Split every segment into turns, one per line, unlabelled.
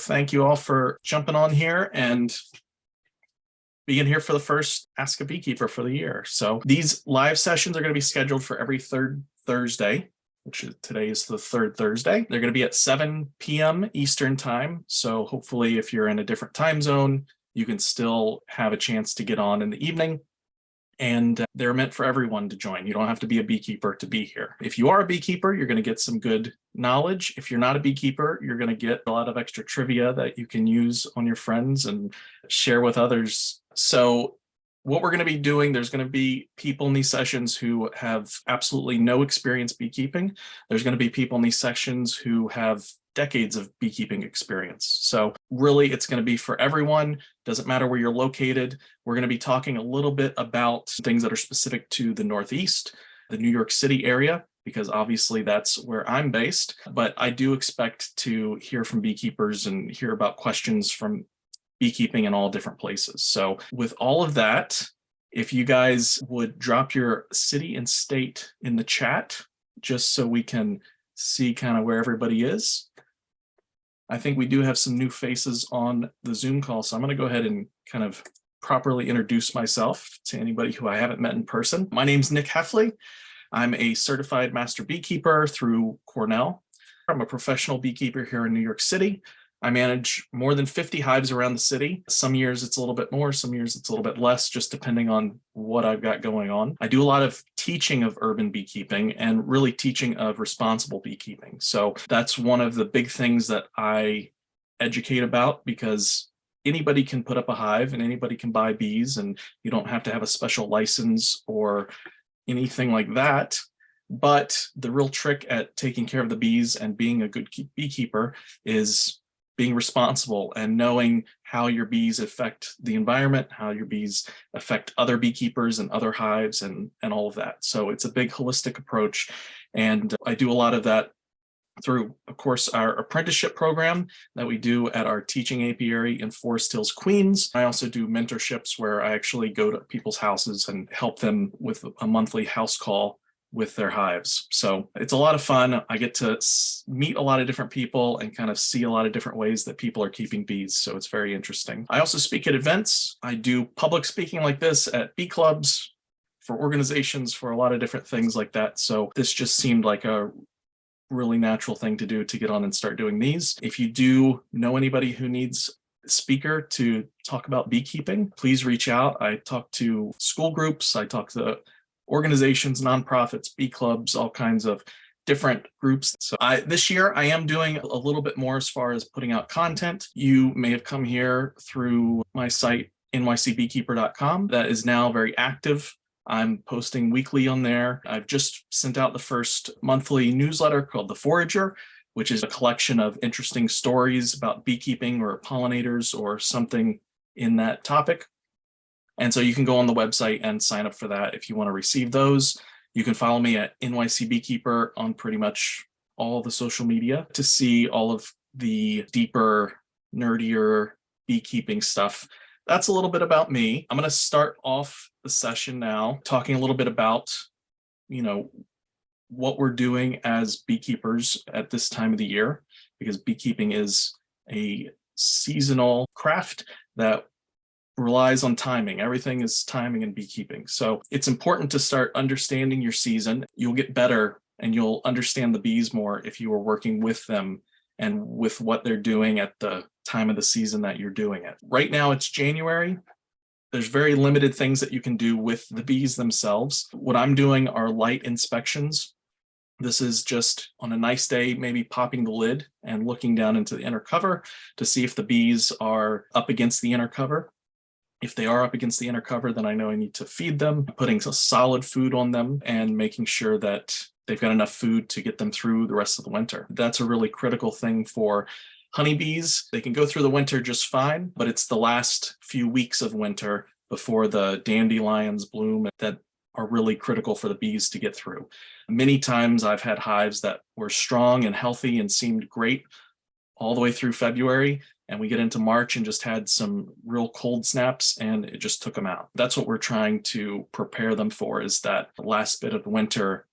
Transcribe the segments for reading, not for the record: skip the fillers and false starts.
Thank you all for jumping on here and being here for the first Ask a Beekeeper for the year. So these live sessions are going to be scheduled for every third Thursday, which is today is the third Thursday. They're going to be at 7 p.m. Eastern time. So hopefully if you're in a different time zone, you can still have a chance to get on in the evening. And they're meant for everyone to join. You don't have to be a beekeeper to be here. If you are a beekeeper, you're going to get some good knowledge. If you're not a beekeeper, you're going to get a lot of extra trivia that you can use on your friends and share with others. So what we're going to be doing, there's going to be people in these sessions who have absolutely no experience beekeeping. There's going to be people in these sessions who have decades of beekeeping experience. So really, it's going to be for everyone. Doesn't matter where you're located. We're going to be talking a little bit about things that are specific to the Northeast, the New York City area, because obviously that's where I'm based. But I do expect to hear from beekeepers and hear about questions from beekeeping in all different places. So with all of that, if you guys would drop your city and state in the chat, just so we can see kind of where everybody is. I think we do have some new faces on the Zoom call, so I'm going to go ahead and kind of properly introduce myself to anybody who I haven't met in person. My name's Nick Heffley. I'm a certified master beekeeper through Cornell. I'm a professional beekeeper here in New York City. I manage more than 50 hives around the city. Some years it's a little bit more, some years it's a little bit less, just depending on what I've got going on. I do a lot of teaching of urban beekeeping and really teaching of responsible beekeeping. So that's one of the big things that I educate about, because anybody can put up a hive and anybody can buy bees, and you don't have to have a special license or anything like that. But the real trick at taking care of the bees and being a good beekeeper is being responsible and knowing how your bees affect the environment, how your bees affect other beekeepers and other hives and all of that. So it's a big holistic approach. And I do a lot of that through, of course, our apprenticeship program that we do at our teaching apiary in Forest Hills, Queens. I also do mentorships where I actually go to people's houses and help them with a monthly house call with their hives. So it's a lot of fun. I get to meet a lot of different people and kind of see a lot of different ways that people are keeping bees. So it's very interesting. I also speak at events. I do public speaking like this at bee clubs, for organizations, for a lot of different things like that. So this just seemed like a really natural thing to do, to get on and start doing these. If you do know anybody who needs a speaker to talk about beekeeping, please reach out. I talk to school groups. I talk to organizations, nonprofits, bee clubs, all kinds of different groups. So this year I am doing a little bit more as far as putting out content. You may have come here through my site, nycbeekeeper.com. That is now very active. I'm posting weekly on there. I've just sent out the first monthly newsletter called The Forager, which is a collection of interesting stories about beekeeping or pollinators or something in that topic. And so you can go on the website and sign up for that if you want to receive those. You can follow me at NYC Beekeeper on pretty much all the social media to see all of the deeper, nerdier beekeeping stuff. That's a little bit about me. I'm going to start off the session now talking a little bit about, what we're doing as beekeepers at this time of the year, because beekeeping is a seasonal craft that relies on timing. Everything is timing in beekeeping. So it's important to start understanding your season. You'll get better and you'll understand the bees more if you are working with them and with what they're doing at the time of the season that you're doing it. Right now it's January. There's very limited things that you can do with the bees themselves. What I'm doing are light inspections. This is just on a nice day, maybe popping the lid and looking down into the inner cover to see if the bees are up against the inner cover. If they are up against the inner cover, then I know I need to feed them, putting some solid food on them and making sure that they've got enough food to get them through the rest of the winter. That's a really critical thing for honeybees. They can go through the winter just fine, but it's the last few weeks of winter before the dandelions bloom that are really critical for the bees to get through. Many times I've had hives that were strong and healthy and seemed great all the way through February, and we get into March and just had some real cold snaps and it just took them out. That's what we're trying to prepare them for, is that last bit of winter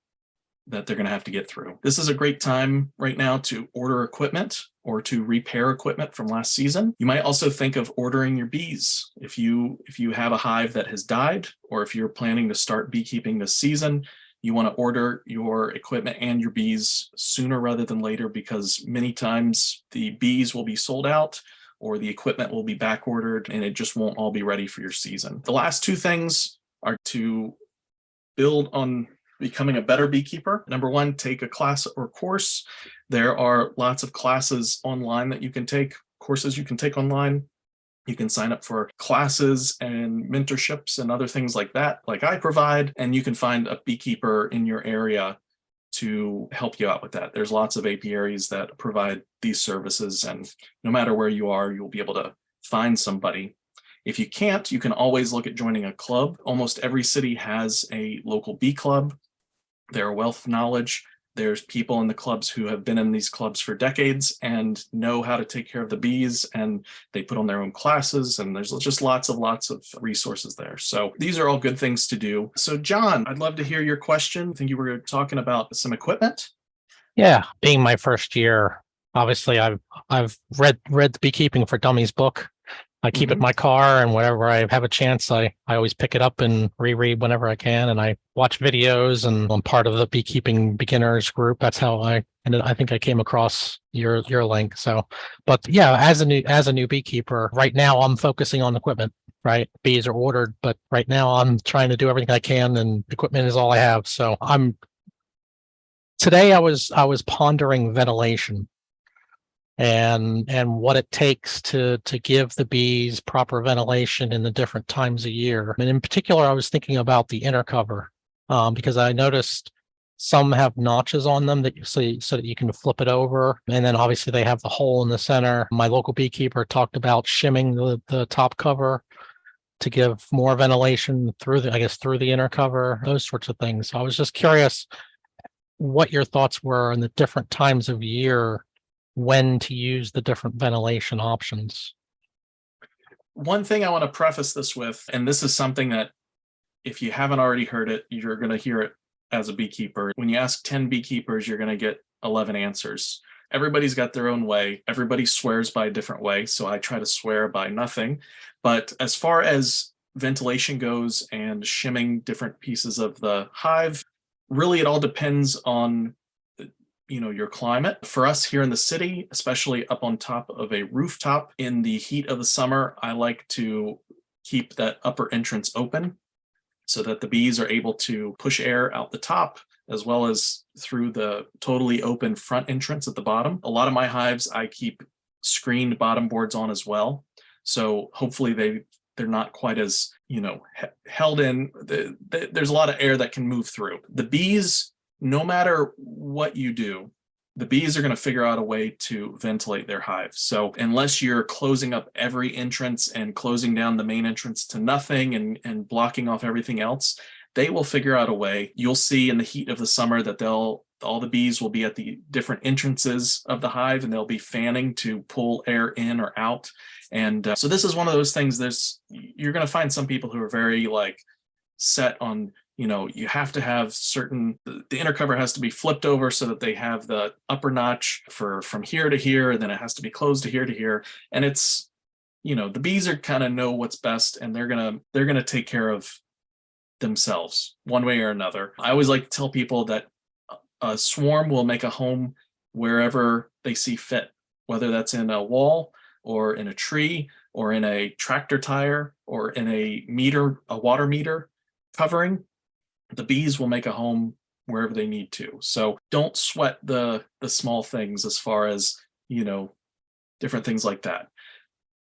that they're going to have to get through. This is a great time right now to order equipment or to repair equipment from last season. You might also think of ordering your bees. If you have a hive that has died, or if you're planning to start beekeeping this season, you want to order your equipment and your bees sooner rather than later, because many times the bees will be sold out or the equipment will be back ordered and it just won't all be ready for your season. The last two things are to build on becoming a better beekeeper. Number one, take a class or course. There are lots of classes online that you can take, courses you can take online. You can sign up for classes and mentorships and other things like that, like I provide, and you can find a beekeeper in your area to help you out with that. There's lots of apiaries that provide these services, and no matter where you are, you'll be able to find somebody. If you can't, you can always look at joining a club. Almost every city has a local bee club. They're a wealth of knowledge. There's people in the clubs who have been in these clubs for decades and know how to take care of the bees, and they put on their own classes, and there's just lots of resources there. So these are all good things to do. So John, I'd love to hear your question. I think you were talking about some equipment.
Yeah, being my first year, obviously I've read the Beekeeping for Dummies book. I keep it in my car, and whenever I have a chance, I always pick it up and reread whenever I can. And I watch videos, and I'm part of the beekeeping beginners group. That's how I think I came across your link. So, but yeah, as a new beekeeper, right now I'm focusing on equipment. Right, bees are ordered, but right now I'm trying to do everything I can, and equipment is all I have. So today I was pondering ventilation and what it takes to give the bees proper ventilation in the different times of year. And in particular, I was thinking about the inner cover, because I noticed some have notches on them that you see so that you can flip it over. And then obviously they have the hole in the center. My local beekeeper talked about shimming the top cover to give more ventilation through the inner cover, those sorts of things. So I was just curious what your thoughts were on the different times of year when to use the different ventilation options.
One thing I want to preface this with, and this is something that if you haven't already heard it, you're going to hear it as a beekeeper. When you ask 10 beekeepers, you're going to get 11 answers. Everybody's got their own way. Everybody swears by a different way. So I try to swear by nothing. But as far as ventilation goes and shimming different pieces of the hive, really it all depends on your climate. For us here in the city, especially up on top of a rooftop in the heat of the summer, I like to keep that upper entrance open so that the bees are able to push air out the top as well as through the totally open front entrance at the bottom. A lot of my hives, I keep screened bottom boards on as well. So hopefully they're not quite as, held in. There's a lot of air that can move through. The bees, no matter what you do, the bees are going to figure out a way to ventilate their hive. So unless you're closing up every entrance and closing down the main entrance to nothing and blocking off everything else, they will figure out a way. You'll see in the heat of the summer that all the bees will be at the different entrances of the hive, and they'll be fanning to pull air in or out. And so this is one of those things. You're going to find some people who are very set on, you have to have the inner cover has to be flipped over so that they have the upper notch from here to here, and then it has to be closed to here. And it's, the bees are kind of know what's best, and they're gonna take care of themselves one way or another. I always like to tell people that a swarm will make a home wherever they see fit, whether that's in a wall or in a tree or in a tractor tire or in a water meter covering. The bees will make a home wherever they need to. So don't sweat the small things as far as, different things like that.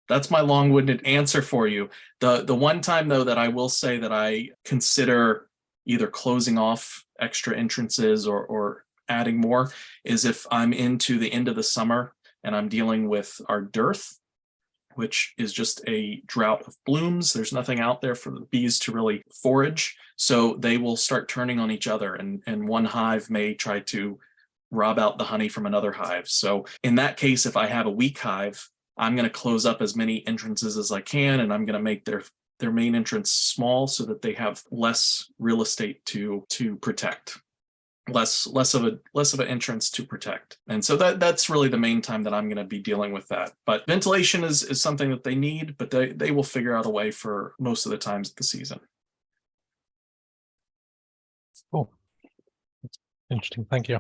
That's my long-winded answer for you. The one time, though, that I will say that I consider either closing off extra entrances or adding more is if I'm into the end of the summer and I'm dealing with our dearth, which is just a drought of blooms. There's nothing out there for the bees to really forage. So they will start turning on each other, and one hive may try to rob out the honey from another hive. So in that case, if I have a weak hive, I'm going to close up as many entrances as I can, and I'm going to make their main entrance small so that they have less real estate to protect. less of an entrance to protect. And so that's really the main time that I'm going to be dealing with that. But ventilation is something that they need, but they will figure out a way for most of the times of the season.
Cool. Interesting. Thank you.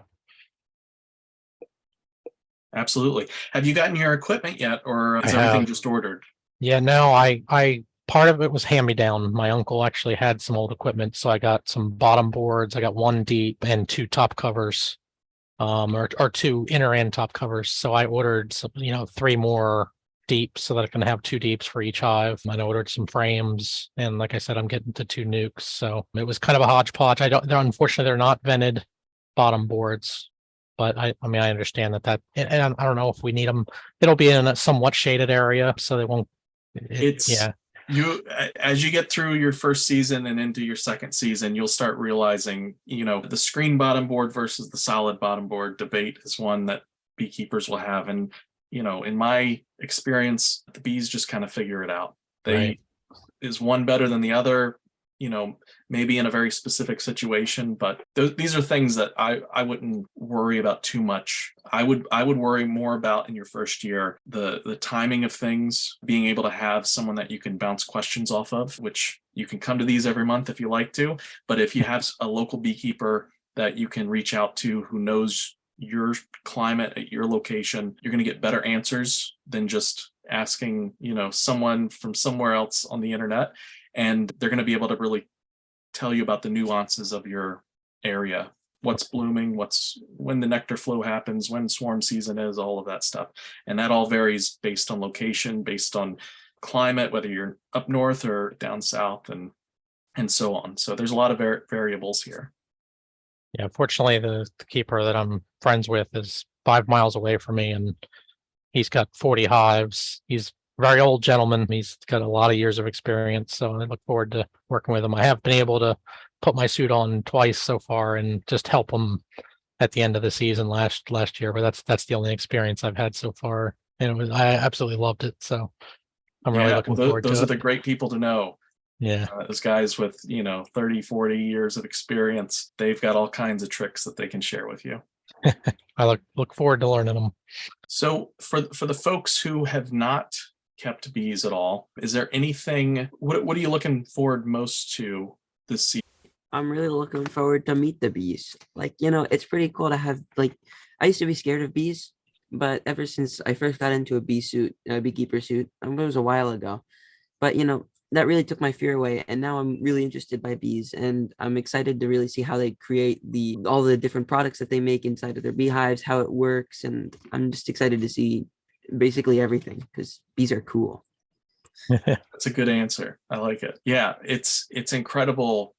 Absolutely. Have you gotten your equipment yet, or is
I
everything
have.
just ordered?
Yeah, no, I part of it was hand-me-down. My uncle actually had some old equipment, so I got some bottom boards. I got one deep and two top covers, or two inner and top covers. So I ordered some, three more deep so that I can have two deeps for each hive. And I ordered some frames, and like I said, I'm getting to two nukes. So it was kind of a hodgepodge. Unfortunately, they're not vented bottom boards, but I mean, I understand that, and I don't know if we need them. It'll be in a somewhat shaded area, so they won't.
It's you as you get through your first season and into your second season, you'll start realizing, the screen bottom board versus the solid bottom board debate is one that beekeepers will have. And, in my experience, the bees just kind of figure it out.
Right.
Is one better than the other? Maybe in a very specific situation, but these are things that I wouldn't worry about too much. I would worry more about in your first year, the timing of things, being able to have someone that you can bounce questions off of, which you can come to these every month if you like to. But if you have a local beekeeper that you can reach out to who knows your climate at your location, you're going to get better answers than just asking, someone from somewhere else on the internet. And they're going to be able to really tell you about the nuances of your area, what's blooming, when the nectar flow happens, when swarm season is, all of that stuff. And that all varies based on location, based on climate, whether you're up north or down south, and so on. So there's a lot of variables here.
Yeah, fortunately, the keeper that I'm friends with is 5 miles away from me, and he's got 40 hives. He's a very old gentleman. He's got a lot of years of experience, so I look forward to working with him. I have been able to put my suit on twice so far and just help him at the end of the season last year, but that's the only experience I've had so far, and I absolutely loved it. So I'm really looking forward to it.
Those are the great people to know.
Yeah.
Those guys with 30, 40 years of experience, they've got all kinds of tricks that they can share with you.
I look forward to learning them.
So for the folks who have not kept bees at all, is there anything, what are you looking forward most to this season?
I'm really looking forward to meet the bees. It's pretty cool to have, I used to be scared of bees, but ever since I first got into a beekeeper suit, it was a while ago. But that really took my fear away, and now I'm really interested by bees, and I'm excited to really see how they create all the different products that they make inside of their beehives, how it works, and I'm just excited to see basically everything because bees are cool.
That's a good answer. I like it. Yeah, it's incredible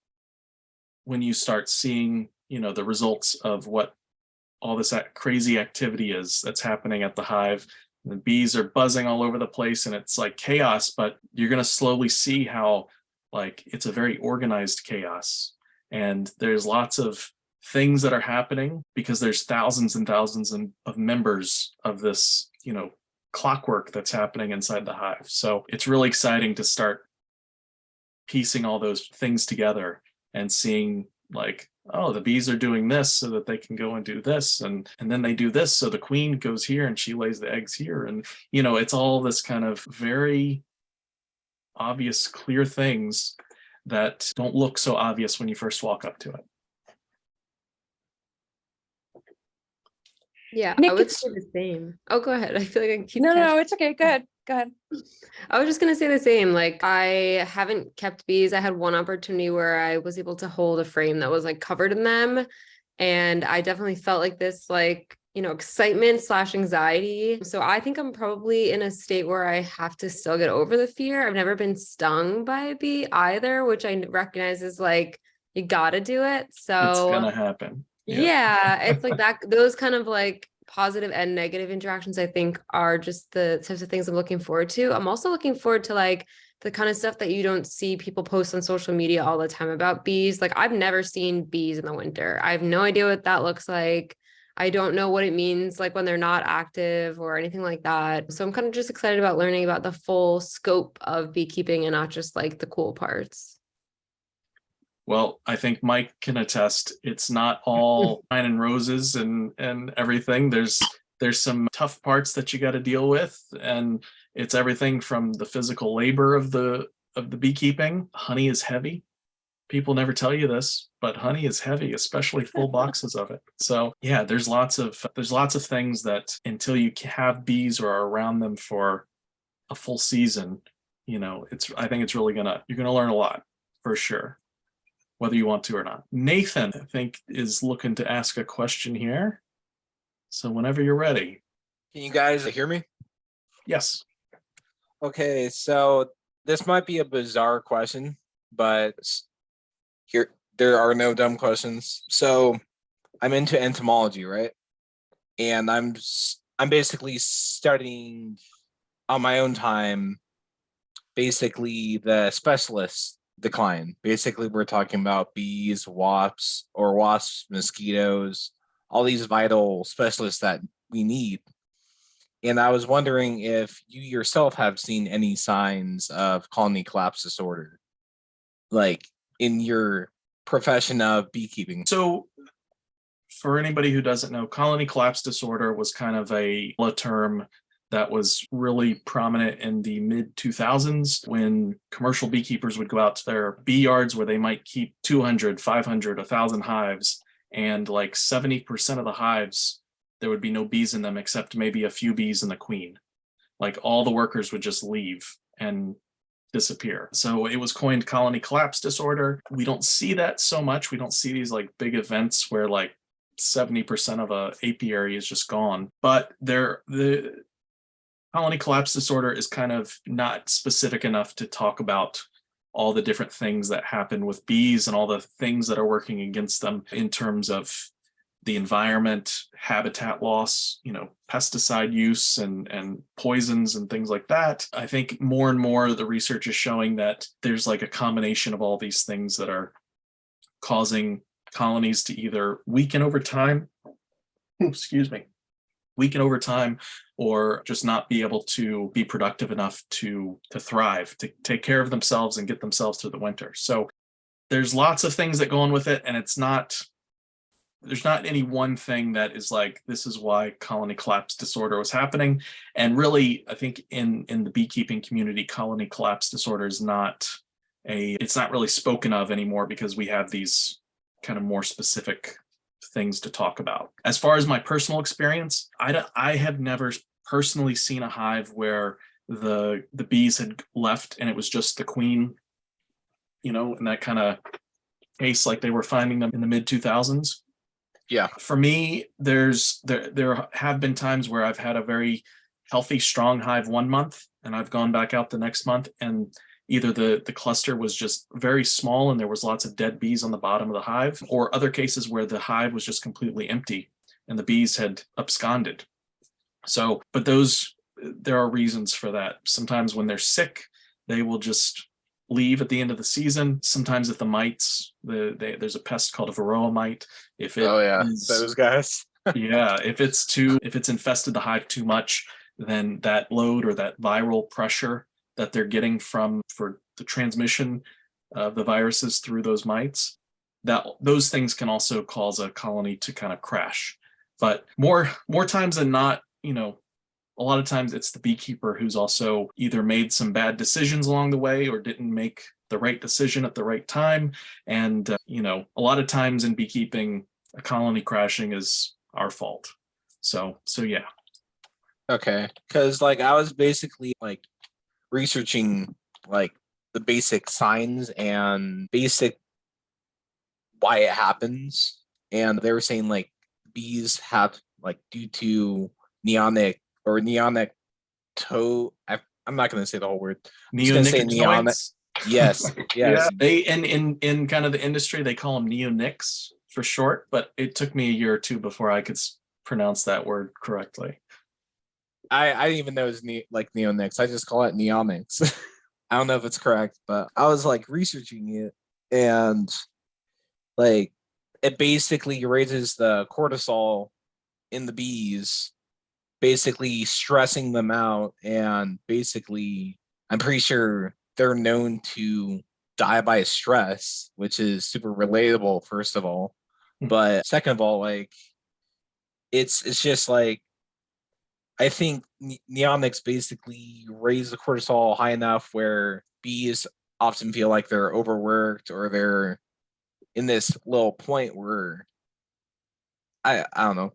when you start seeing, the results of what all this crazy activity is that's happening at the hive. The bees are buzzing all over the place and it's like chaos, but you're going to slowly see how it's a very organized chaos. And there's lots of things that are happening because there's thousands and thousands of members of this, clockwork that's happening inside the hive. So it's really exciting to start piecing all those things together and seeing oh, the bees are doing this so that they can go and do this, and then they do this so the queen goes here and she lays the eggs here, and it's all this kind of very obvious, clear things that don't look so obvious when you first walk up to it.
Yeah,
I think
I would
it's-
say the same. Oh, go ahead. I feel like I keep
No, it's okay. Go ahead. Go ahead.
I was just gonna say the same. I haven't kept bees. I had one opportunity where I was able to hold a frame that was covered in them. And I definitely felt this excitement / anxiety. So I think I'm probably in a state where I have to still get over the fear. I've never been stung by a bee either, which I recognize is you gotta do it. So
It's gonna happen.
Yeah, it's that those kind of positive and negative interactions, I think, are just the types of things I'm looking forward to. I'm also looking forward to the kind of stuff that you don't see people post on social media all the time about bees. I've never seen bees in the winter. I have no idea what that looks like. I don't know what it means when they're not active or anything like that. So I'm kind of just excited about learning about the full scope of beekeeping and not just the cool parts.
Well, I think Mike can attest. It's not all wine and roses and everything. There's some tough parts that you got to deal with, and it's everything from the physical labor of the beekeeping. Honey is heavy. People never tell you this, but honey is heavy, especially full boxes of it. So yeah, there's lots of things that until you have bees or are around them for a full season, I think you're gonna learn a lot for sure, whether you want to or not. Nathan, I think, is looking to ask a question here. So whenever you're ready.
Can you guys hear me?
Yes.
Okay, so this might be a bizarre question, but here there are no dumb questions. So I'm into entomology, right? And I'm basically studying on my own time, basically the specialist decline. Basically, we're talking about bees, wasps, mosquitoes, all these vital specialists that we need. And I was wondering if you yourself have seen any signs of colony collapse disorder, like in your profession of beekeeping.
So for anybody who doesn't know, colony collapse disorder was kind of a term that was really prominent in the mid 2000s when commercial beekeepers would go out to their bee yards where they might keep 200, 500, 1,000 hives, and like 70% of the hives, there would be no bees in them except maybe a few bees and the queen. Like all the workers would just leave and disappear. So it was coined colony collapse disorder. We don't see that so much. We don't see these like big events where like 70% of a apiary is just gone. But the colony collapse disorder is kind of not specific enough to talk about all the different things that happen with bees and all the things that are working against them in terms of the environment, habitat loss, pesticide use and poisons and things like that. I think more and more the research is showing that there's like a combination of all these things that are causing colonies to either weaken over time, weaken over time, or just not be able to be productive enough to thrive, to take care of themselves and get themselves through the winter. So there's lots of things that go on with it, and there's not any one thing that is like, this is why colony collapse disorder was happening. And really, I think in the beekeeping community, colony collapse disorder is it's not really spoken of anymore because we have these kind of more specific things to talk about. As far as my personal experience, I have never personally seen a hive where the bees had left and it was just the queen, in that kind of case, like they were finding them in the mid 2000s.
Yeah.
For me, there have been times where I've had a very healthy, strong hive 1 month, and I've gone back out the next month, and either the cluster was just very small and there was lots of dead bees on the bottom of the hive, or other cases where the hive was just completely empty and the bees had absconded. So, but there are reasons for that. Sometimes when they're sick, they will just leave at the end of the season. Sometimes if the mites, there's a pest called a varroa mite.
Those guys.
Yeah, if it's infested the hive too much, then that load or that viral pressure that they're getting for the transmission of the viruses through those mites, those things can also cause a colony to kind of crash. But more times than not, a lot of times it's the beekeeper who's also either made some bad decisions along the way or didn't make the right decision at the right time. And, a lot of times in beekeeping, a colony crashing is our fault. So yeah.
Okay. Because I was basically researching the basic signs and basic why it happens. And they were saying bees have due to neonic toe. I'm not going to say the whole word.
Neonics.
Yes.
Yeah. They in kind of the industry, they call them neonics for short, but it took me a year or two before I could pronounce that word correctly.
I didn't even know it was neonics. I just call it neonics. I don't know if it's correct, but I was researching it, and it basically raises the cortisol in the bees, basically stressing them out, and basically I'm pretty sure they're known to die by stress, which is super relatable, first of all.
Hmm.
But second of all, like it's just like I think Neonics basically raise the cortisol high enough where bees often feel like they're overworked or they're in this little point where I don't know.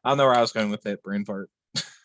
I don't know where I was going with it, brain fart.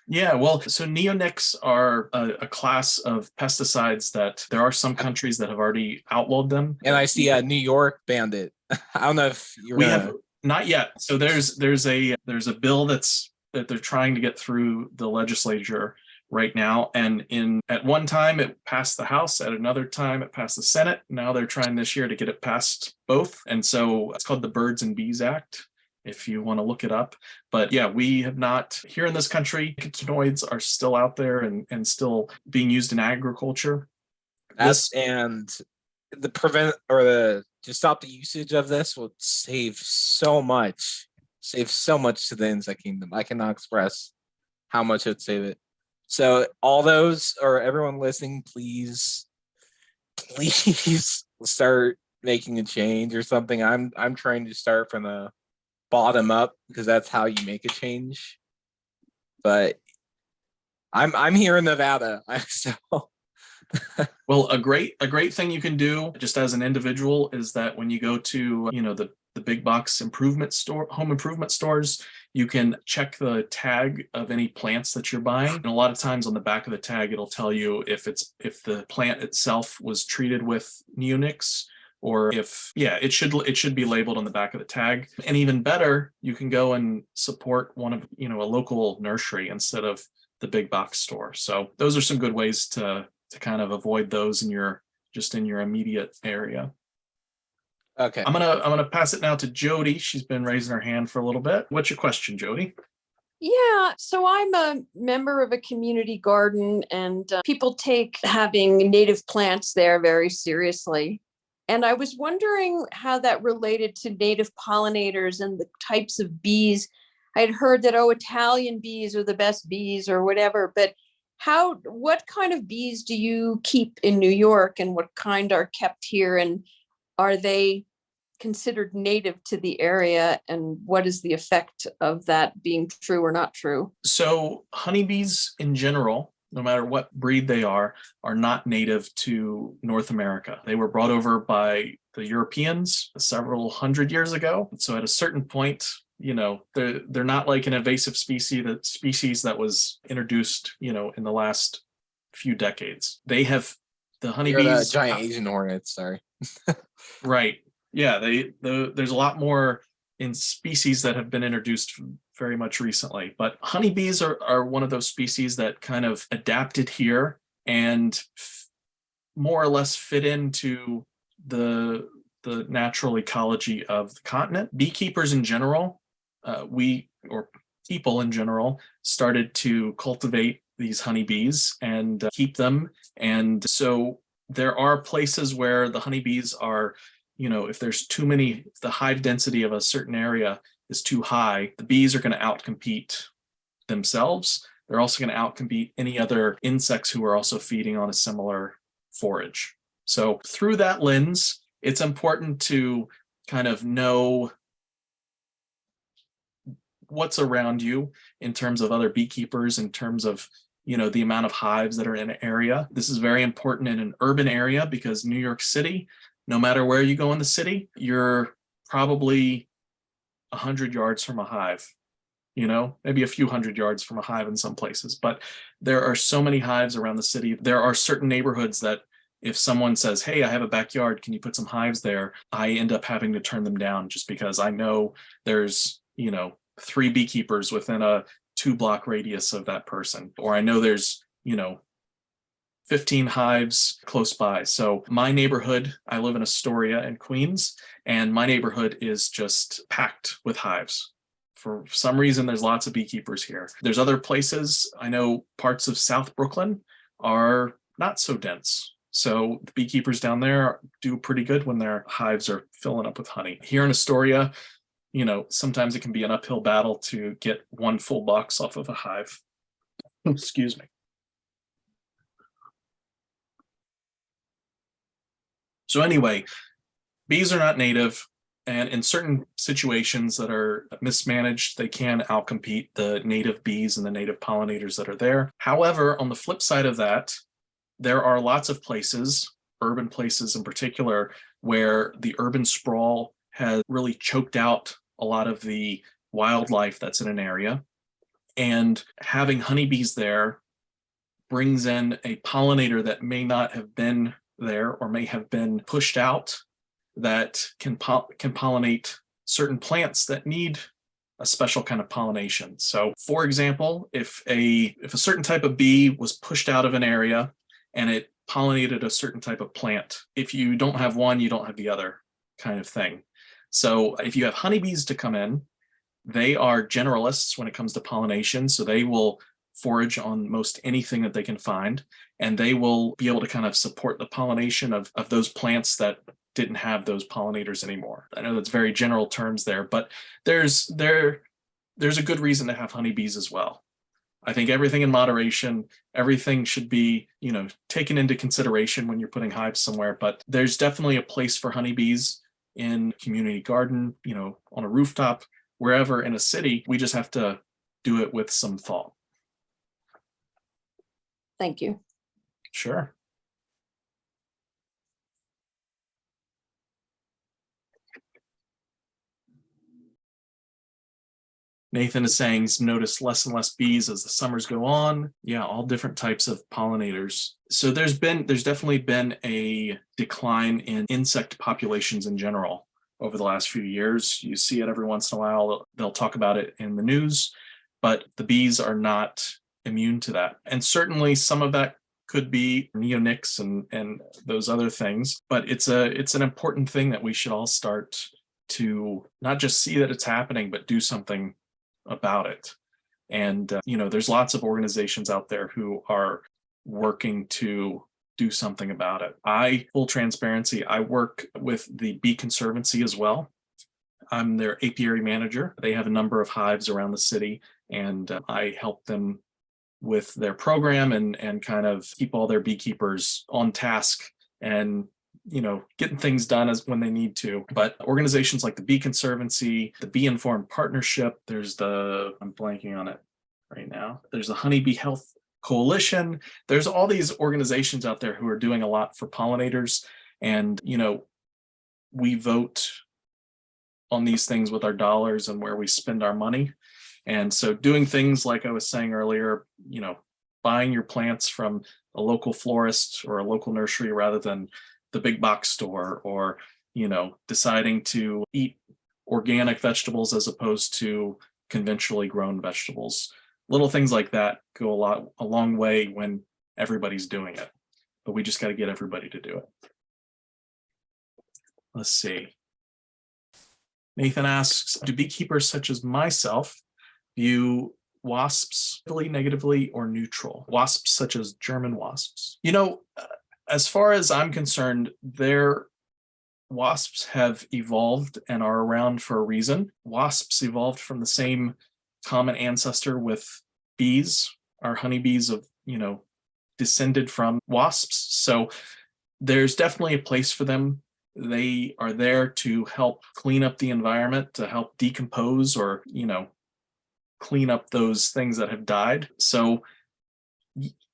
Yeah, well, so neonics are a class of pesticides that there are some countries that have already outlawed them.
And I see a New York banned it. I don't know if you're
We
gonna...
have not yet. So there's a bill that they're trying to get through the legislature right now. And at one time it passed the House, at another time it passed the Senate. Now they're trying this year to get it past both. And so it's called the Birds and Bees Act, if you want to look it up. But yeah, we have not, here in this country, cannabinoids are still out there and still being used in agriculture.
And the prevent or the to stop the usage of this will save so much to the insect kingdom. I cannot express how much it would save it. So all those, or everyone listening, please start making a change or something. I'm trying to start from the bottom up because that's how you make a change. But I'm here in Nevada, so
well, a great thing you can do just as an individual is that when you go to the big box home improvement stores, you can check the tag of any plants that you're buying. And a lot of times on the back of the tag, it'll tell you if the plant itself was treated with neonics, or it should be labeled on the back of the tag. And even better, you can go and support one of a local nursery instead of the big box store. So those are some good ways to kind of avoid those in your immediate area.
okay.
I'm gonna pass it now to Jody. She's been raising her hand for a little bit. What's your question, Jody?
Yeah, so I'm a member of a community garden, and people take having native plants there very seriously. And I was wondering how that related to native pollinators and the types of bees. I'd heard that, Italian bees are the best bees or whatever, but what kind of bees do you keep in New York, and what kind are kept here, and are they considered native to the area, and what is the effect of that being true or not true?
So honeybees in general, no matter what breed they are not native to North America. They were brought over by the Europeans several hundred years ago. So at a certain point, they're not like an invasive species that was introduced, in the last few decades. They have the honeybees.
You're the giant Asian hornets, sorry.
Right. Yeah, there's a lot more in species that have been introduced very much recently. But honeybees are one of those species that kind of adapted here and more or less fit into the natural ecology of the continent. Beekeepers in general, people in general, started to cultivate these honeybees and keep them. And so there are places where the honeybees are, if there's too many, if the hive density of a certain area is too high, the bees are going to outcompete themselves. They're also going to outcompete any other insects who are also feeding on a similar forage. So through that lens, it's important to kind of know what's around you in terms of other beekeepers, in terms of the amount of hives that are in an area. This is very important in an urban area because New York City, no matter where you go in the city, you're probably 100 yards from a hive, maybe a few hundred yards from a hive in some places. But there are so many hives around the city. There are certain neighborhoods that if someone says, hey, I have a backyard, can you put some hives there? I end up having to turn them down just because I know there's, 3 beekeepers within a 2-block radius of that person, or I know there's 15 hives close by. So my neighborhood, I live in Astoria in Queens, and my neighborhood is just packed with hives. For some reason, there's lots of beekeepers here. There's other places, I know parts of South Brooklyn are not so dense. So the beekeepers down there do pretty good when their hives are filling up with honey. Here in Astoria, sometimes it can be an uphill battle to get one full box off of a hive. Excuse me. So anyway, bees are not native, and in certain situations that are mismanaged, they can outcompete the native bees and the native pollinators that are there. However, on the flip side of that, there are lots of places, urban places in particular, where the urban sprawl has really choked out a lot of the wildlife that's in an area. And having honeybees there brings in a pollinator that may not have been there or may have been pushed out, that can pollinate certain plants that need a special kind of pollination. So for example, if a certain type of bee was pushed out of an area and it pollinated a certain type of plant, if you don't have one, you don't have the other kind of thing. So if you have honeybees to come in, they are generalists when it comes to pollination. So they will forage on most anything that they can find, and they will be able to kind of support the pollination of those plants that didn't have those pollinators anymore. I know that's very general terms there, but there's a good reason to have honeybees as well. I think everything in moderation, everything should be, taken into consideration when you're putting hives somewhere, but there's definitely a place for honeybees in community garden, on a rooftop, wherever in a city. We just have to do it with some thought.
Thank you.
Sure. Nathan is saying he's noticed less and less bees as the summers go on. Yeah, all different types of pollinators. So there's definitely been a decline in insect populations in general over the last few years. You see it every once in a while. They'll talk about it in the news, but the bees are not immune to that. And certainly some of that could be neonics and those other things, but it's an important thing that we should all start to not just see that it's happening, but do something about it. And there's lots of organizations out there who are working to do something about it. Full transparency, I work with the Bee Conservancy as well. I'm their apiary manager. They have a number of hives around the city, and I help them with their program and kind of keep all their beekeepers on task and getting things done as when they need to. But organizations like the Bee Conservancy, the Bee Informed Partnership, I'm blanking on it right now. There's the Honeybee Health Coalition. There's all these organizations out there who are doing a lot for pollinators. And, we vote on these things with our dollars and where we spend our money. And so doing things like I was saying earlier, buying your plants from a local florist or a local nursery rather than the big box store, or deciding to eat organic vegetables as opposed to conventionally grown vegetables. Little things like that go a long way when everybody's doing it, but we just got to get everybody to do it. Let's see. Nathan asks, do beekeepers such as myself view wasps negatively or neutral? Wasps such as German wasps. As far as I'm concerned, their wasps have evolved and are around for a reason. Wasps evolved from the same common ancestor with bees. Our honeybees descended from wasps. So there's definitely a place for them. They are there to help clean up the environment, to help decompose or, clean up those things that have died. So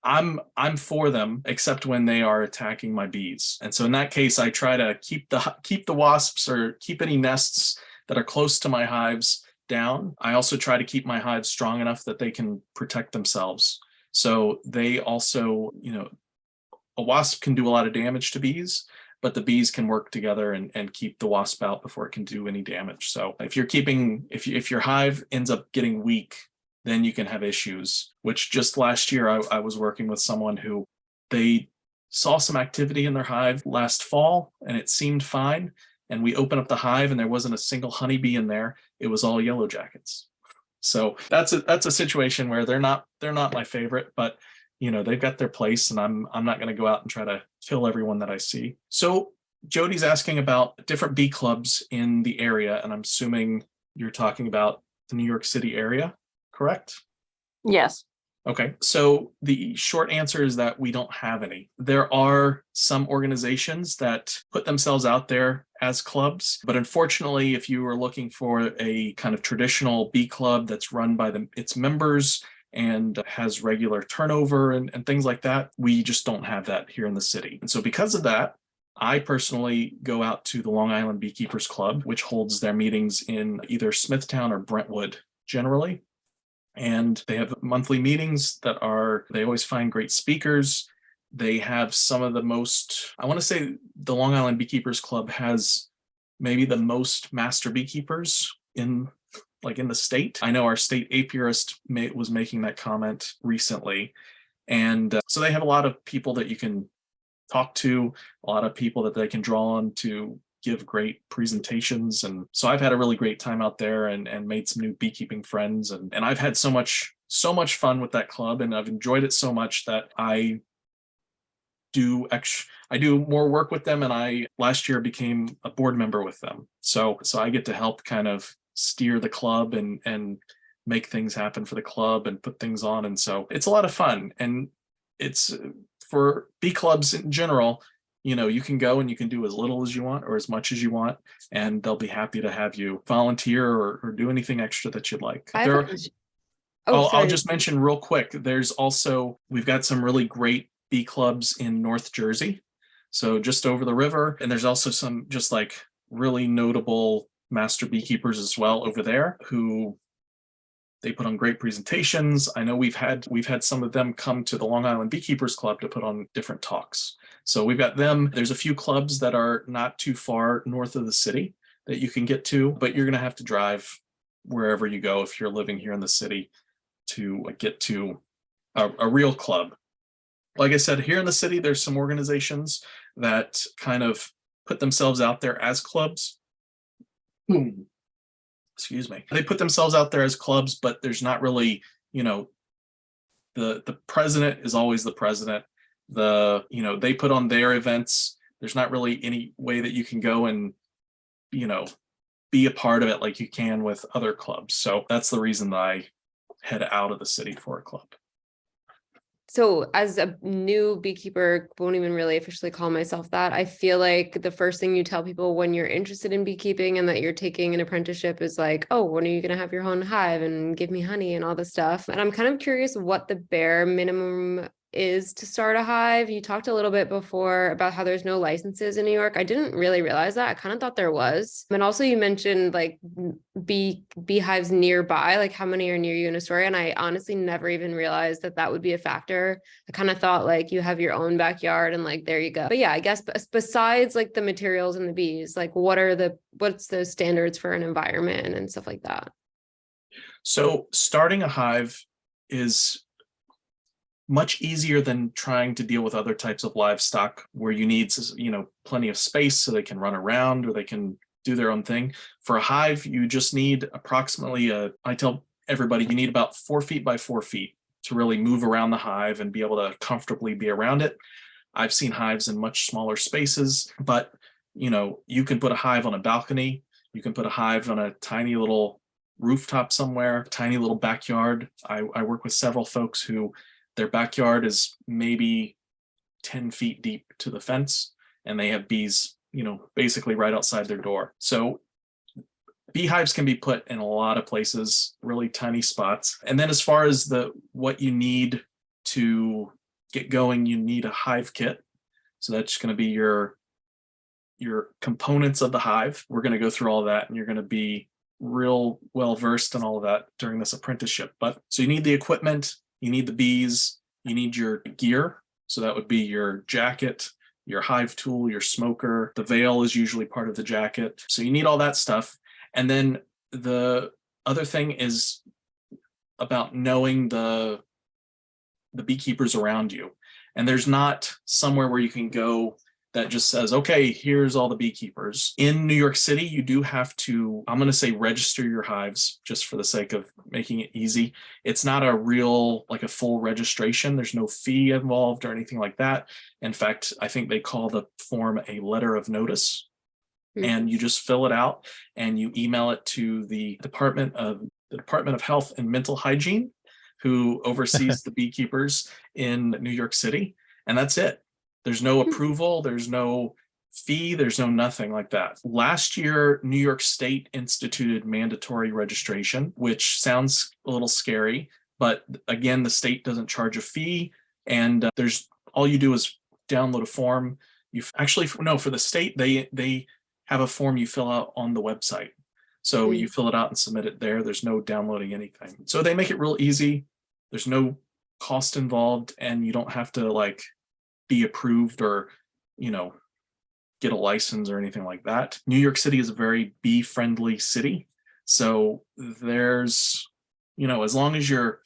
I'm for them, except when they are attacking my bees. And so in that case, I try to keep the wasps or keep any nests that are close to my hives down. I also try to keep my hives strong enough that they can protect themselves. So they also, a wasp can do a lot of damage to bees, but the bees can work together and keep the wasp out before it can do any damage. So if your hive ends up getting weak, then you can have issues, which just last year I was working with someone who they saw some activity in their hive last fall and it seemed fine. And we opened up the hive and there wasn't a single honeybee in there. It was all yellow jackets. So that's a situation where they're not my favorite, but they've got their place, and I'm not going to go out and try to kill everyone that I see. So Jody's asking about different bee clubs in the area, and I'm assuming you're talking about the New York City area, correct?
Yes.
Okay, so the short answer is that we don't have any. There are some organizations that put themselves out there as clubs, but unfortunately, if you are looking for a kind of traditional bee club that's run by its members and has regular turnover and things like that, we just don't have that here in the city. And so because of that, I personally go out to the Long Island Beekeepers Club, which holds their meetings in either Smithtown or Brentwood generally. And they have monthly meetings they always find great speakers. They have some of the most, I want to say the Long Island Beekeepers Club has maybe the most master beekeepers in the state. I know our state apiarist was making that comment recently. And so they have a lot of people that you can talk to, a lot of people that they can draw on to give great presentations. And so I've had a really great time out there and made some new beekeeping friends. And I've had so much fun with that club, and I've enjoyed it so much that I do more work with them. And I last year became a board member with them. So I get to help kind of steer the club and make things happen for the club and put things on. And so it's a lot of fun. And it's for bee clubs in general, you can go and you can do as little as you want or as much as you want, and they'll be happy to have you volunteer or do anything extra that you'd like. I'll just mention real quick, we've got some really great bee clubs in North Jersey, so just over the river, and there's also some just like really notable master beekeepers as well over there who they put on great presentations. I know we've had some of them come to the Long Island Beekeepers Club to put on different talks. So we've got them. There's a few clubs that are not too far north of the city that you can get to, but you're going to have to drive wherever you go if you're living here in the city to get to a real club. Like I said, here in the city, there's some organizations that kind of put themselves out there as clubs. Excuse me. They put themselves out there as clubs, but there's not really, the president is always the president. They put on their events. There's not really any way that you can go and, be a part of it like you can with other clubs. So that's the reason that I head out of the city for a club.
So as a new beekeeper, won't even really officially call myself that. I feel like the first thing you tell people when you're interested in beekeeping and that you're taking an apprenticeship is like, oh, when are you going to have your own hive and give me honey and all this stuff? And I'm kind of curious what the bare minimum is to start a hive. You talked a little bit before about how there's no licenses in New York. I didn't really realize that. I kind of thought there was. And also you mentioned like beehives nearby, like how many are near you in Astoria? And I honestly never even realized that would be a factor. I kind of thought like you have your own backyard and like, there you go. But yeah, I guess besides like the materials and the bees, like what's the standards for an environment and stuff like that?
So starting a hive is much easier than trying to deal with other types of livestock where you need, plenty of space so they can run around or they can do their own thing. For a hive, you just need approximately I tell everybody, you need about 4 feet by 4 feet to really move around the hive and be able to comfortably be around it. I've seen hives in much smaller spaces, but you can put a hive on a balcony. You can put a hive on a tiny little rooftop somewhere, tiny little backyard. I work with several folks who their backyard is maybe 10 feet deep to the fence, and they have bees, basically right outside their door. So beehives can be put in a lot of places, really tiny spots. And then as far as what you need to get going, you need a hive kit. So that's going to be your components of the hive. We're going to go through all that, and you're going to be real well versed in all of that during this apprenticeship. So you need the equipment. You need the bees, you need your gear. So that would be your jacket, your hive tool, your smoker. The veil is usually part of the jacket. So you need all that stuff. And then the other thing is about knowing the beekeepers around you. And there's not somewhere where you can go that just says, okay, here's all the beekeepers. In New York City, you do have to, I'm going to say register your hives just for the sake of making it easy. It's not a full registration. There's no fee involved or anything like that. In fact, I think they call the form a letter of notice. And you just fill it out and you email it to the Department of Health and Mental Hygiene, who oversees the beekeepers in New York City, and that's it. There's no approval, there's no fee, there's no nothing like that. Last year, New York State instituted mandatory registration, which sounds a little scary, but again, the state doesn't charge a fee, and there's all you do is download a form. You actually, no, for the state, they have a form you fill out on the website. So you fill it out and submit it there. There's no downloading anything. So they make it real easy. There's no cost involved, and you don't have to like be approved or, get a license or anything like that. New York City is a very bee friendly city. So there's, as long as you're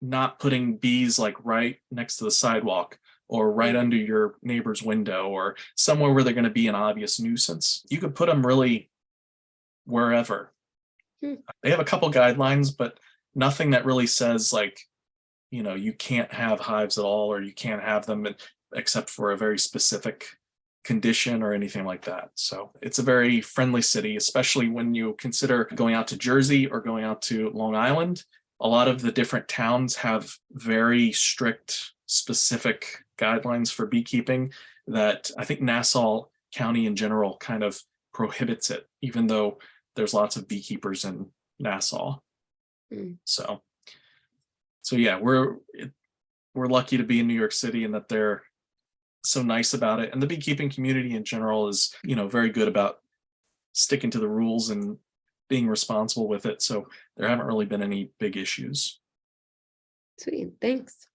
not putting bees like right next to the sidewalk or right under your neighbor's window or somewhere where they're going to be an obvious nuisance, you could put them really wherever. They have a couple guidelines, but nothing that really says like, you can't have hives at all, or you can't have them except for a very specific condition or anything like that. So it's a very friendly city, especially when you consider going out to Jersey or going out to Long Island. A lot of the different towns have very strict, specific guidelines for beekeeping that I think Nassau County in general kind of prohibits it, even though there's lots of beekeepers in Nassau. So yeah, we're lucky to be in New York City and that they're so nice about it. And the beekeeping community in general is, very good about sticking to the rules and being responsible with it. So there haven't really been any big issues.
Sweet, thanks.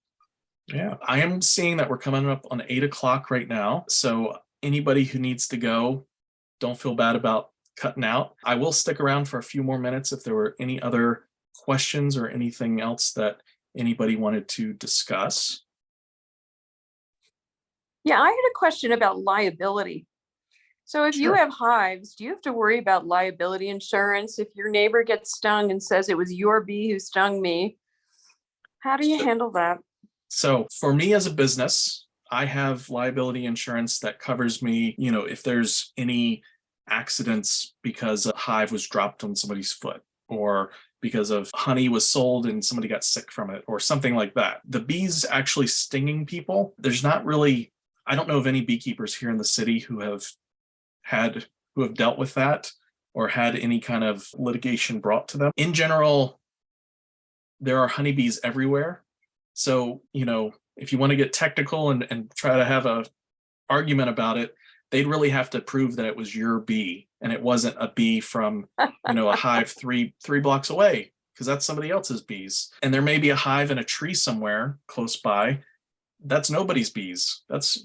Yeah, I am seeing that we're coming up on 8 o'clock right now. So anybody who needs to go, don't feel bad about cutting out. I will stick around for a few more minutes if there were any other questions or anything else that anybody wanted to discuss.
Yeah, I had a question about liability. So if you
Sure.
have hives, do you have to worry about liability insurance? If your neighbor gets stung and says it was your bee who stung me, how do you handle that?
So for me as a business, I have liability insurance that covers me, if there's any accidents because a hive was dropped on somebody's foot, or because of honey was sold and somebody got sick from it, or something like that. The bees actually stinging people, there's not really, I don't know of any beekeepers here in the city who have dealt with that or had any kind of litigation brought to them. In general, there are honeybees everywhere. So, if you want to get technical and try to have a argument about it, they'd really have to prove that it was your bee and it wasn't a bee from, a hive three blocks away, because that's somebody else's bees. And there may be a hive in a tree somewhere close by. That's nobody's bees.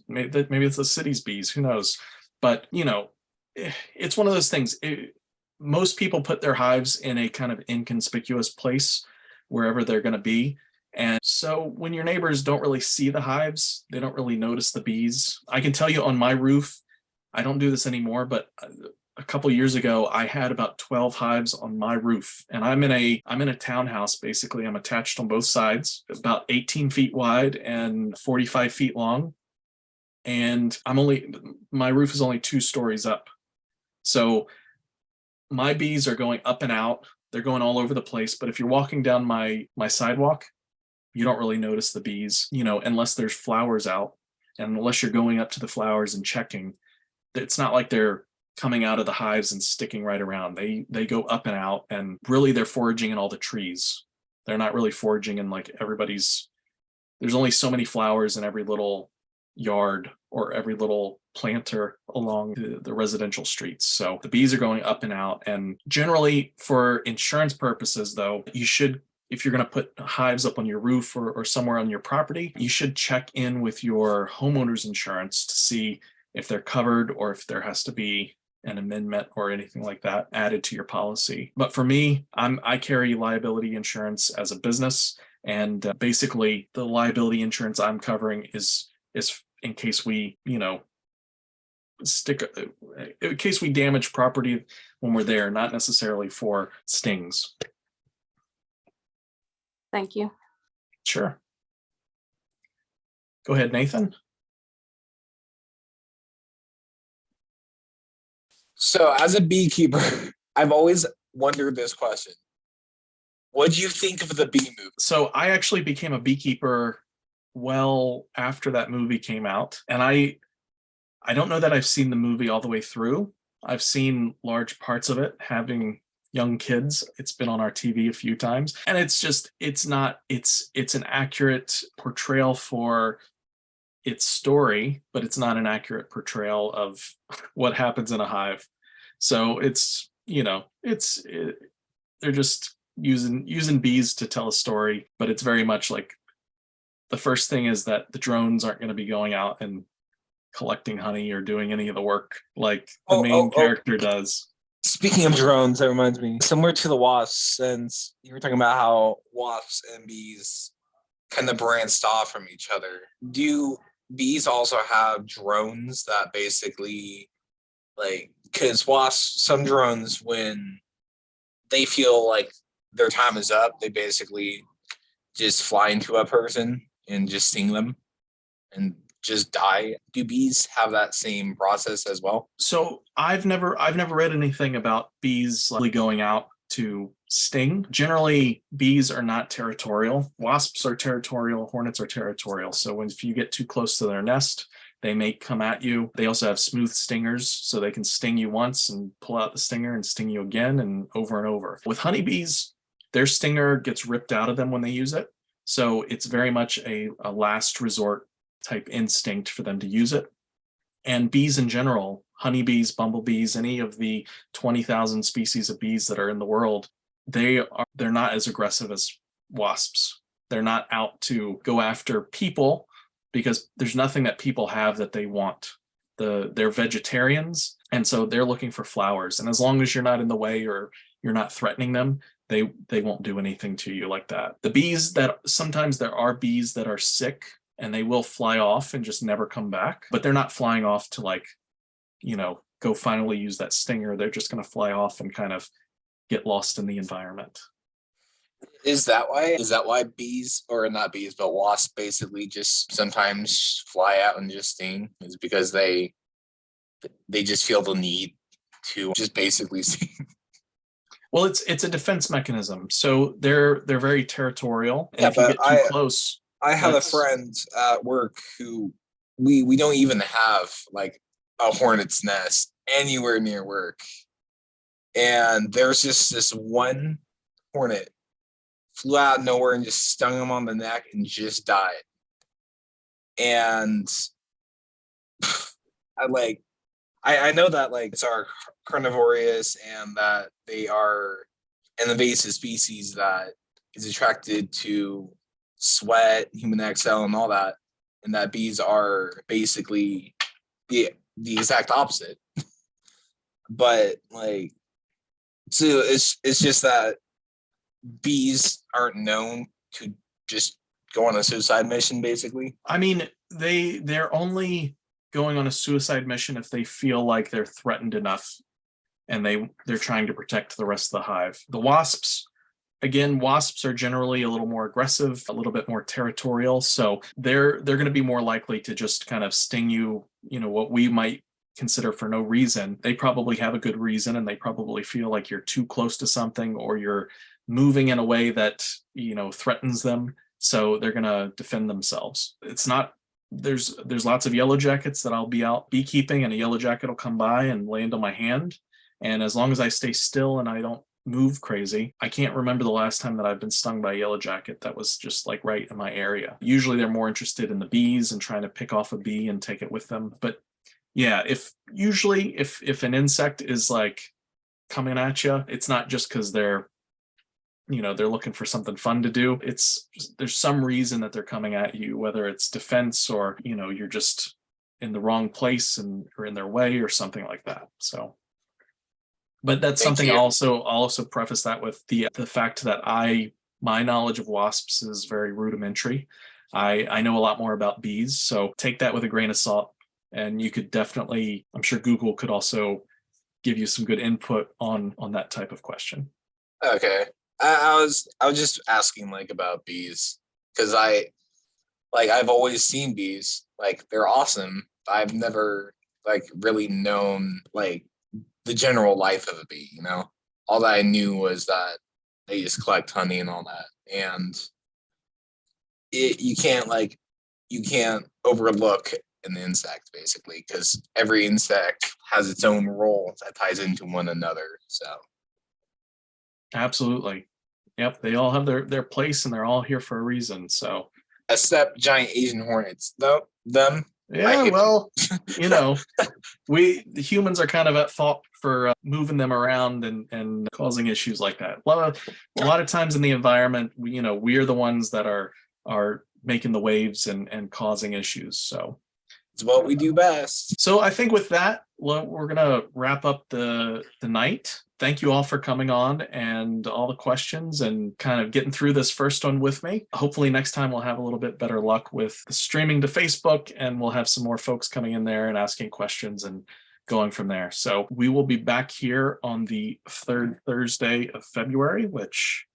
Maybe it's the city's bees. Who knows? But, it's one of those things. Most people put their hives in a kind of inconspicuous place wherever they're going to be. And so when your neighbors don't really see the hives, they don't really notice the bees. I can tell you on my roof, I don't do this anymore, but a couple years ago, I had about 12 hives on my roof, and I'm in a townhouse. Basically, I'm attached on both sides, about 18 feet wide and 45 feet long. And my roof is only 2 stories up. So my bees are going up and out. They're going all over the place. But if you're walking down my sidewalk, you don't really notice the bees, unless there's flowers out, and unless you're going up to the flowers and checking. It's not like they're coming out of the hives and sticking right around. They go up and out, and really they're foraging in all the trees. They're not really foraging in like there's only so many flowers in every little yard or every little planter along the residential streets. So the bees are going up and out. And generally for insurance purposes though, you should, if you're going to put hives up on your roof or somewhere on your property, you should check in with your homeowner's insurance to see if they're covered or if there has to be an amendment or anything like that added to your policy. But for me, I carry liability insurance as a business, and basically the liability insurance I'm covering is in case we, in case we damage property when we're there, not necessarily for stings.
Thank you.
Sure. Go ahead, Nathan.
So as a beekeeper, I've always wondered this question. What do you think of the bee movie?
So I actually became a beekeeper well after that movie came out. And I don't know that I've seen the movie all the way through. I've seen large parts of it having young kids. It's been on our TV a few times. And it's just, it's an accurate portrayal for its story, but it's not an accurate portrayal of what happens in a hive. So it's, they're just using bees to tell a story, but it's very much like the first thing is that the drones aren't going to be going out and collecting honey or doing any of the work like the main character does.
Speaking of drones, that reminds me, similar to the wasps, since you were talking about how wasps and bees kind of branched off from each other. Do bees also have drones that basically, like, because wasps, some drones, when they feel like their time is up, they basically just fly into a person and just sting them and just die. Do bees have that same process as well?
So I've never read anything about bees really going out to sting. Generally, bees are not territorial. Wasps are territorial, hornets are territorial. So if you get too close to their nest, they may come at you. They also have smooth stingers, so they can sting you once and pull out the stinger and sting you again and over. With honeybees, their stinger gets ripped out of them when they use it. So it's very much a last resort type instinct for them to use it. And bees in general, honeybees, bumblebees, any of the 20,000 species of bees that are in the world, they're not as aggressive as wasps. They're not out to go after people because there's nothing that people have that they want. They're vegetarians, and so they're looking for flowers. And as long as you're not in the way or you're not threatening them, they won't do anything to you like that. The bees that sometimes there are bees that are sick and they will fly off and just never come back, but they're not flying off to go finally use that stinger. They're just going to fly off and kind of get lost in the environment.
Is that why bees, or not bees, but wasps basically just sometimes fly out and just sting? Is because they just feel the need to just basically sting?
Well, it's a defense mechanism. So they're very territorial. And
Yeah,
if you
but
get too close,
I have a friend at work who we don't even have like a hornet's nest anywhere near work. And there's just this one hornet flew out of nowhere and just stung him on the neck and just died. And I know that like it's our carnivorous and that they are an invasive species that is attracted to sweat, human exhale, and all that, and that bees are basically the exact opposite. But like, so it's just that bees aren't known to just go on a suicide mission, basically.
I mean, they're only going on a suicide mission if they feel like they're threatened enough and they're trying to protect the rest of the hive. The wasps, again, wasps are generally a little more aggressive, a little bit more territorial. So they're going to be more likely to just kind of sting you, what we might consider for no reason. They probably have a good reason, and they probably feel like you're too close to something or you're moving in a way that, threatens them. So they're going to defend themselves. It's not, there's lots of yellow jackets that I'll be out beekeeping and a yellow jacket will come by and land on my hand. And as long as I stay still and I don't move crazy, I can't remember the last time that I've been stung by a yellow jacket that was just like right in my area. Usually they're more interested in the bees and trying to pick off a bee and take it with them. But yeah, if an insect is like coming at you, it's not just because they're looking for something fun to do. There's some reason that they're coming at you, whether it's defense or, you're just in the wrong place or in their way or something like that. So, but that's something I'll also preface that with the fact that my knowledge of wasps is very rudimentary. I know a lot more about bees, so take that with a grain of salt. And you could definitely, I'm sure Google could also give you some good input on that type of question.
Okay. I was just asking like about bees because I've always seen bees, like they're awesome. I've never like really known like the general life of a bee, All that I knew was that They just collect honey and all that. And you can't overlook an insect basically, because every insect has its own role that ties into one another. So
Absolutely. Yep. They all have their place and they're all here for a reason. So
except giant Asian hornets, though them.
yeah,
hate
well, the humans are kind of at fault for moving them around and causing issues like that. A lot of times in the environment, we're the ones that are making the waves and causing issues. So
It's what we do best.
So I think with that, we're gonna wrap up the night. Thank you all for coming on and all the questions and kind of getting through this first one with me. Hopefully next time we'll have a little bit better luck with streaming to Facebook, and we'll have some more folks coming in there and asking questions and going from there. So we will be back here on the 3rd Thursday of February, which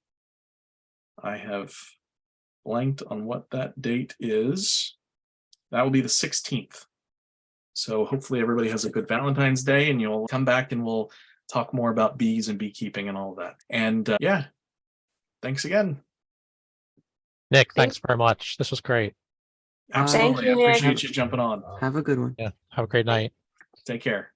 I have blanked on what that date is. That will be the 16th. So hopefully everybody has a good Valentine's Day, and you'll come back and we'll talk more about bees and beekeeping and all of that. And yeah, thanks again.
Nick, thanks very much. This was great.
Absolutely.
you,
I
Nick.
appreciate you jumping on.
Have a good one.
Yeah. Have a great night.
Take care.